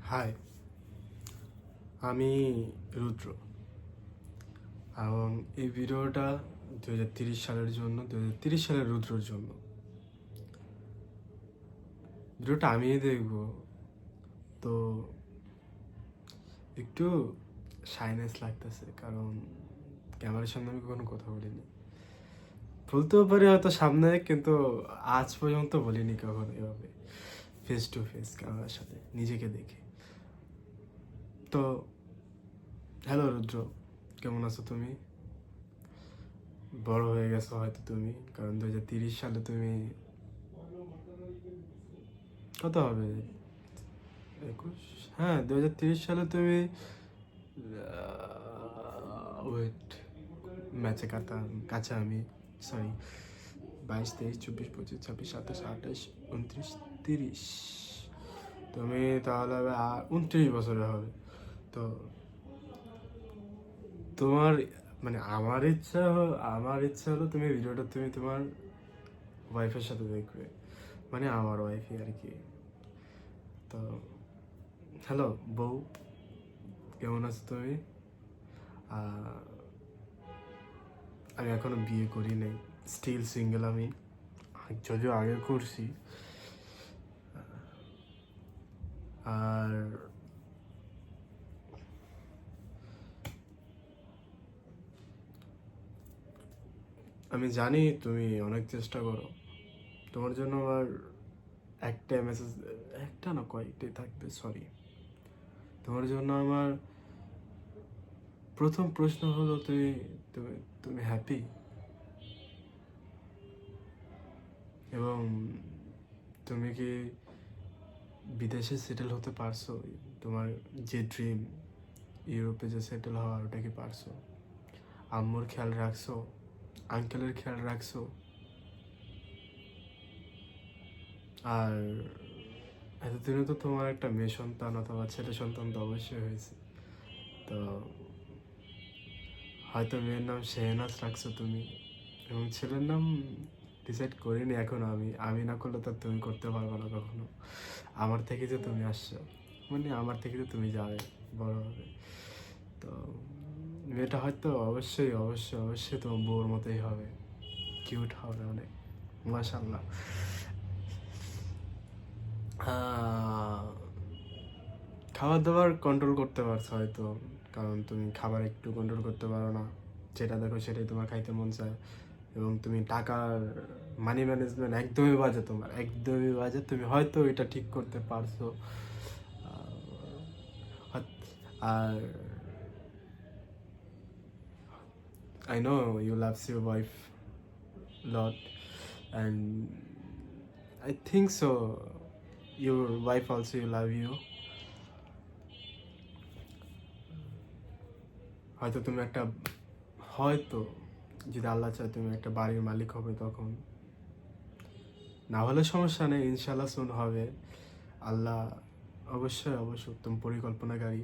High, আমি রুদ্র এবং এই ভিডিওটা 2030 সালের জন্য, 2030 সালের রুদ্রর জন্য। ভিডিওটা আমিই দেখব, তো একটু শাইনেস লাগতেছে, কারণ ক্যামেরার সামনে আমি কখনো কথা বলিনি। বলতেও পারি হয়তো সামনে, কিন্তু আজ পর্যন্ত বলিনি কখনো এভাবে ফেস টু ফেস ক্যামেরার সাথে নিজেকে দেখে। তো হ্যালো রুদ্র, কেমন আছো তুমি? বড় হয়ে গেছো হয়তো তুমি, কারণ 2030 সালে তুমি কত হবে? 21? হ্যাঁ, 2030 সালে তুমি ওয়েট ম্যাচে কাছে আমি, সরি, 22, 23, 24, 25, 26, 27, 28, 29, 30, তুমি তাহলে হবে 29 বছরে হবে। তো তোমার মানে আমার ইচ্ছা হলো তুমি ভিডিওটা তুমি তোমার ওয়াইফের সাথে দেখবে, মানে আমার ওয়াইফই আর কি। তো হ্যালো বউ, কেমন আছো তুমি? আমি এখনো বিয়ে করি নাই, স্টিল সিঙ্গেল আমি, যদিও আগে করছি। আর আমি জানি তুমি অনেক চেষ্টা করো, তোমার জন্য আমার একটা মেসেজ, একটা না কয়েকটাই থাকবে, সরি। তোমার জন্য আমার প্রথম প্রশ্ন হলো, তুমি তুমি তুমি হ্যাপি? এবং তুমি কি বিদেশে সেটেল হতে পারছো? তোমার যে ড্রিম ইউরোপে যে সেটেল হওয়ার, ওটা কি পারছো? আম্মুর খেয়াল রাখছো? আঙ্কেলের খেয়াল রাখছো? আর এতদিনে তো তোমার একটা মেয়ে সন্তান অথবা ছেলে সন্তান তো অবশ্যই হয়েছে। তো হয়তো মেয়ের নাম শেহনাজ রাখছো তুমি, এবং ছেলের নাম ডিসাইড করিনি এখন। আমি না করলে তো তুমি করতে পারবে না কখনো। আমার থেকে যে তুমি আসছো, মানে আমার থেকে যে তুমি যাবে, বড় হবে। তো মেয়েটা হয়তো অবশ্যই অবশ্যই অবশ্যই তোমার বউর মতোই হবে, কিউট হবে অনেক, মাশাআল্লাহ। খাবার দাবার কন্ট্রোল করতে পারছো হয়তো, কারণ তুমি খাবার একটু কন্ট্রোল করতে পারো না, যেটা দেখো সেটাই তোমার খাইতে মন চায়। এবং তুমি টাকার মানি ম্যানেজমেন্ট একদমই বাজে, তোমার একদমই বাজে। তুমি হয়তো এটা ঠিক করতে পারছো। আর I know you loves your wife lot, and I think so your wife also you love you. হয়তো তুমি একটা, হয়তো যদি আল্লাহ চায় তুমি একটা বাড়ির মালিক হবে তখন। না হলে সমস্যা নেই, ইনশাল্লাহ সুন হবে। আল্লাহ অবশ্যই অবশ্যই উত্তম পরিকল্পনাকারী।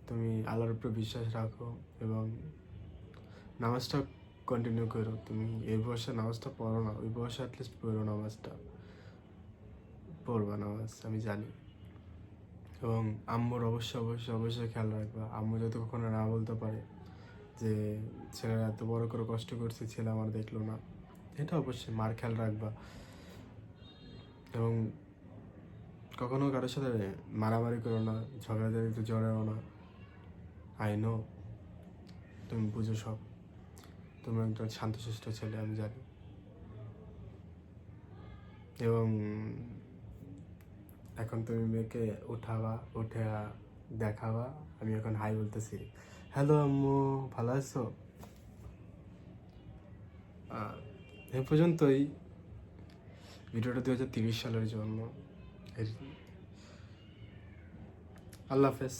তুমি আল্লাহর উপরে বিশ্বাস রাখো এবং নামাজটা কন্টিনিউ করো। তুমি এই বয়সে নামাজটা পড়ো না, ওই বয়সে অ্যাটলিস্ট পড়ো নামাজটা, পড়বা নামাজ, আমি জানি। এবং আম্মুর অবশ্যই অবশ্যই অবশ্যই খেয়াল রাখবা। আম্মু যাতে কখনো না বলতে পারে যে ছেলেরা এত বড় করে কষ্ট করছে, ছেলে আমার দেখলো না, এটা অবশ্যই মার খেয়াল রাখবা। এবং কখনো কারোর সাথে মারামারি করো না, ঝগড়াঝাড়িতে জড়াও না। আই নো তুমি বুঝো সব, তুমি একজন শান্তশিষ্ট ছেলে, আমি জানি। এবং এখন তুমি মেয়েকে উঠে দেখাবা। আমি এখন হাই বলতেছি, হ্যালো আম্মু, ভালো আছো? এ পর্যন্তই ভিডিওটা 2030 সালের জন্য। আল্লাহ হাফেজ।